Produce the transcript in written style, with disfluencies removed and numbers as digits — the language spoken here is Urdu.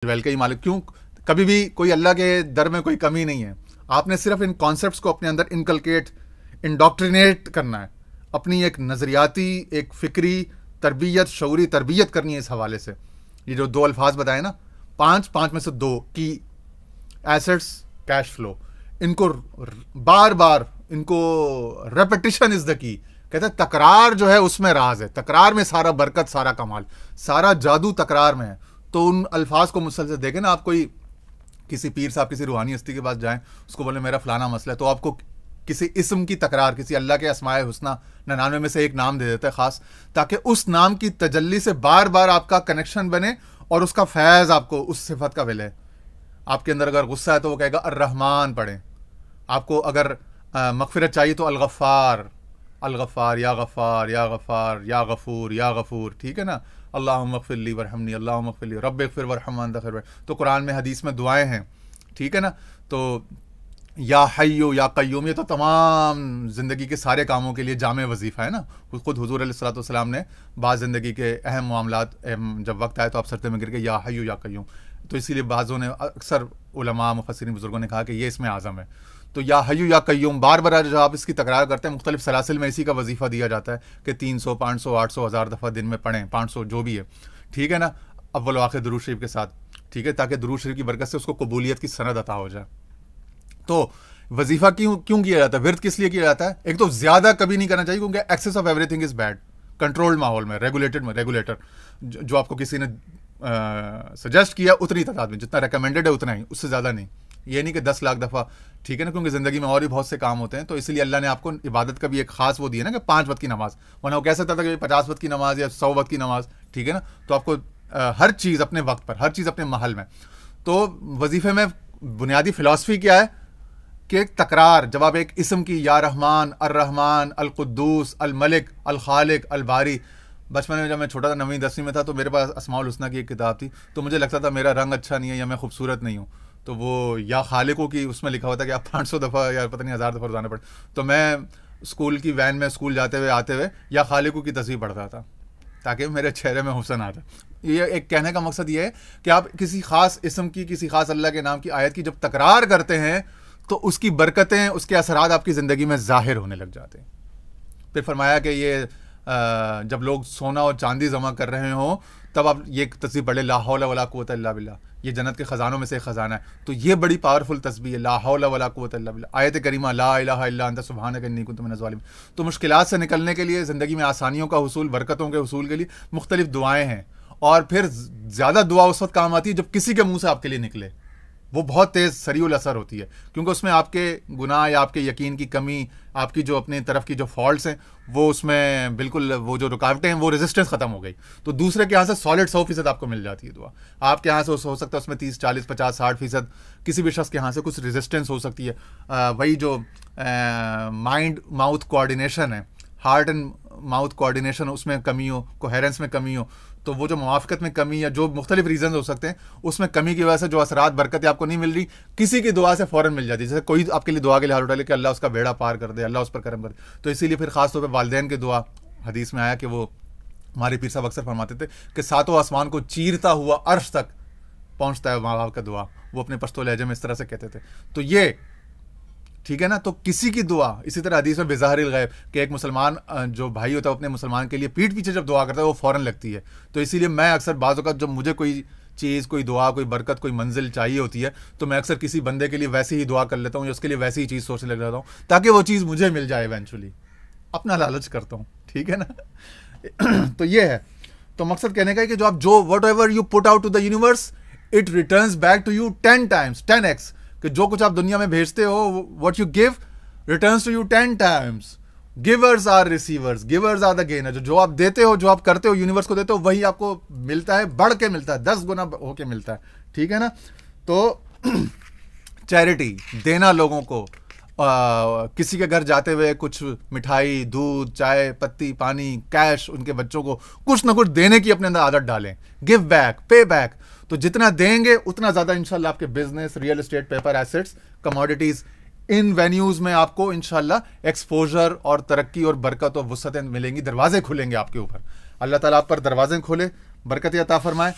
ویل کا ہی مالک. کیوں؟ کبھی بھی کوئی اللہ کے در میں کوئی کمی نہیں ہے. آپ نے صرف ان کانسیپٹس کو اپنے اندر انکلکیٹ انڈاکٹرینیٹ کرنا ہے. اپنی ایک نظریاتی ایک فکری تربیت شعوری تربیت کرنی ہے اس حوالے سے. یہ جو دو الفاظ بتائے نا، پانچ میں سے دو کی ایسٹس کیش فلو، ان کو بار بار ان کو ریپیٹیشن از دا کی. کہتے ہیں تکرار جو ہے اس میں راز ہے، تکرار میں سارا برکت، سارا کمال، سارا جادو تکرار میں ہے. تو ان الفاظ کو مسلسل دیکھیں نا. آپ کوئی کسی پیر صاحب کسی روحانی ہستی کے پاس جائیں، اس کو بولے میرا فلانا مسئلہ ہے، تو آپ کو کسی اسم کی تکرار، کسی اللہ کے اسماء حسنہ 99 میں سے ایک نام دے دیتا ہے خاص، تاکہ اس نام کی تجلی سے بار بار آپ کا کنیکشن بنے اور اس کا فیض آپ کو اس صفت کا ملے. آپ کے اندر اگر غصہ ہے تو وہ کہے گا الرحمن پڑھیں. آپ کو اگر مغفرت چاہیے تو الغفار، الغفار یا غفار یا غفار یا غفور یا غفور، ٹھیک ہے نا. اللہم اغفر لی ورحمنی، اللہم اغفر لی، رب اغفر وارحم وانت خیر الراحمین. تو قرآن میں حدیث میں دعائیں ہیں، ٹھیک ہے نا. تو یا حیو یا قیوم، یہ تو تمام زندگی کے سارے کاموں کے لیے جامع وظیفہ ہے نا. خود حضور علیہ الصلوۃ والسلام نے بعض زندگی کے اہم معاملات جب وقت آئے تو آپ سجدے میں گر کے یا حیو یا قیوم. تو اسی لیے بعضوں نے، اکثر علماء مفسرین بزرگوں نے کہا کہ یہ اس میں اعظم ہے. تو یا حیو یا قیوم بار بار جب آپ اس کی تکرار کرتے ہیں، مختلف سلاسل میں اسی کا وظیفہ دیا جاتا ہے کہ 300 500 800 1000 دفعہ دن میں پڑھیں، 500 جو بھی ہے، ٹھیک ہے نا، اول و آخر درود شریف کے ساتھ، ٹھیک ہے، تاکہ درود شریف کی برکت سے اس کو قبولیت کی سند عطا ہو جائے. تو وظیفہ کیوں کیا جاتا ہے، ورد کس لیے کیا جاتا ہے؟ ایک تو زیادہ کبھی نہیں کرنا چاہیے، کیونکہ access of every thing is bad. Controlled ماحول میں، ریگولیٹر جو آپ کو کسی نے سجیسٹ کیا اتنی تعداد میں، جتنا ریکمینڈڈ ہے اتنا ہی، اس سے زیادہ نہیں. یہ نہیں کہ 10 لاکھ دفعہ، ٹھیک ہے نا، کیونکہ زندگی میں اور بھی بہت سے کام ہوتے ہیں. تو اسی لیے اللہ نے آپ کو عبادت کا بھی ایک خاص وہ دیا نا کہ 5 وقت کی نماز. ورنہ وہ کہہ سکتا تھا کہ 50 وقت کی نماز یا 100 وقت کی نماز، ٹھیک ہے نا. تو آپ کو ہر چیز اپنے وقت پر، ہر چیز اپنے محل میں. تو وظیفے میں بنیادی فلسفی کیا ہے کہ تکرار. جب آپ ایک اسم کی یا رحمان، الرحمن، القدوس، الملک، الخالق، الباری. بچپن میں جب میں چھوٹا تھا، 9ویں 10ویں میں تھا، تو میرے پاس اسماء الحسنہ کی ایک کتاب تھی. تو مجھے لگتا تھا میرا رنگ اچھا نہیں ہے یا میں خوبصورت نہیں ہوں، تو وہ یا خالقوں کی اس میں لکھا ہوا تھا کہ آپ 500 دفعہ یا پتہ نہیں 1000 دفعہ روزانہ پڑھیں. تو میں اسکول کی وین میں اسکول جاتے ہوئے آتے ہوئے یا خالقوں کی تصویر پڑھتا تھا تاکہ میرے چہرے میں حسن آتا. یہ ایک کہنے کا مقصد یہ ہے کہ آپ کسی خاص اسم کی، کسی خاص اللہ کے نام کی آیت کی جب تکرار کرتے ہیں تو اس کی برکتیں، اس کے اثرات آپ کی زندگی میں ظاہر ہونے لگ جاتے ہیں. پھر فرمایا کہ یہ جب لوگ سونا اور چاندی جمع کر رہے ہوں تب آپ یہ تسبیح پڑھیں، لا حول ولا قوت الا باللہ. یہ جنت کے خزانوں میں سے ایک خزانہ ہے. تو یہ بڑی پاورفل تسبیح ہے، لا حول ولا قوت الا باللہ. آیت کریمہ لا الہ الا انت سبحانک انی کنت من الظالمین. تو مشکلات سے نکلنے کے لیے، زندگی میں آسانیوں کا حصول، برکتوں کے حصول کے لیے مختلف دعائیں ہیں. اور پھر زیادہ دعا اس وقت کام آتی ہے جب کسی کے منہ سے آپ کے لیے نکلے. وہ بہت تیز سریع الاثر ہوتی ہے، کیونکہ اس میں آپ کے گناہ یا آپ کے یقین کی کمی، آپ کی جو اپنی طرف کی جو فالٹس ہیں، وہ اس میں بالکل وہ جو رکاوٹیں ہیں وہ ریزسٹنس ختم ہو گئی. تو دوسرے کے یہاں سے سالڈ 100% آپ کو مل جاتی ہے دعا. آپ کے یہاں سے ہو سکتا ہے اس میں 30 40 50 60%، کسی بھی شخص کے یہاں سے کچھ ریزسٹنس ہو سکتی ہے. وہی جو مائنڈ ماؤتھ کوآرڈینیشن ہے، ہارٹ اینڈ ماؤتھ کوآرڈینیشن، اس میں کمی ہو، کوہیرنس میں کمی ہو، تو وہ جو موافقت میں کمی یا جو مختلف ریزنز ہو سکتے ہیں، اس میں کمی کی وجہ سے جو اثرات برکتیں آپ کو نہیں مل رہی، کسی کی دعا سے فوراً مل جاتی ہے. جیسے کوئی آپ کے لیے دعا کے لیے ہاتھ اٹھا لے کہ اللہ اس کا بیڑا پار کر دے، اللہ اس پر کرم کر دے. تو اسی لیے پھر خاص طور پہ والدین کی دعا، حدیث میں آیا کہ وہ ہمارے پیر صاحب اکثر فرماتے تھے کہ 7 آسمان کو چیرتا ہوا عرش تک پہنچتا ہے ماں باپ کا دعا. وہ اپنے پشتو لہجے میں اس طرح سے کہتے تھے. تو یہ ٹھیک ہے نا. تو کسی کی دعا، اسی طرح حدیث میں بظاہر الغیب کہ ایک مسلمان جو بھائی ہوتا ہے اپنے مسلمان کے لیے پیٹھ پیچھے جب دعا کرتا ہے وہ فوراً لگتی ہے. تو اسی لیے میں اکثر بعض اوقات جب مجھے کوئی چیز، کوئی دعا، کوئی برکت، کوئی منزل چاہیے ہوتی ہے تو میں اکثر کسی بندے کے لیے ویسی ہی دعا کر لیتا ہوں یا اس کے لیے ویسی ہی چیز سوچنے لگ جاتا ہوں تاکہ وہ چیز مجھے مل جائے ایونچولی. اپنا لالچ کرتا ہوں، ٹھیک ہے نا. تو یہ ہے. تو مقصد کہنے کا ہے کہ جو آپ جو whatever you put out to the universe it returns back to you 10 times 10x. کہ جو کچھ آپ دنیا میں بھیجتے ہو، what you give returns to you 10 times. Givers are receivers, givers are the gainers. جو آپ دیتے ہو، جو آپ کرتے ہو، یونیورس کو دیتے ہو، وہی آپ کو ملتا ہے، بڑھ کے ملتا ہے، 10 گنا ہو کے ملتا ہے، ٹھیک ہے نا. تو چیریٹی دینا، لوگوں کو کسی کے گھر جاتے ہوئے کچھ مٹھائی، دودھ، چائے پتی، پانی، کیش، ان کے بچوں کو کچھ نہ کچھ دینے کی اپنے اندر عادت ڈالیں. Give back, pay back. تو جتنا دیں گے اتنا زیادہ انشاءاللہ آپ کے business, real estate, paper assets, commodities, ان وینیوز میں آپ کو انشاءاللہ ایکسپوجر اور ترقی اور برکت اور وسعتیں ملیں گی. دروازے کھلیں گے آپ کے اوپر. اللہ تعالیٰ آپ پر دروازے کھولے، برکت عطا فرمائے.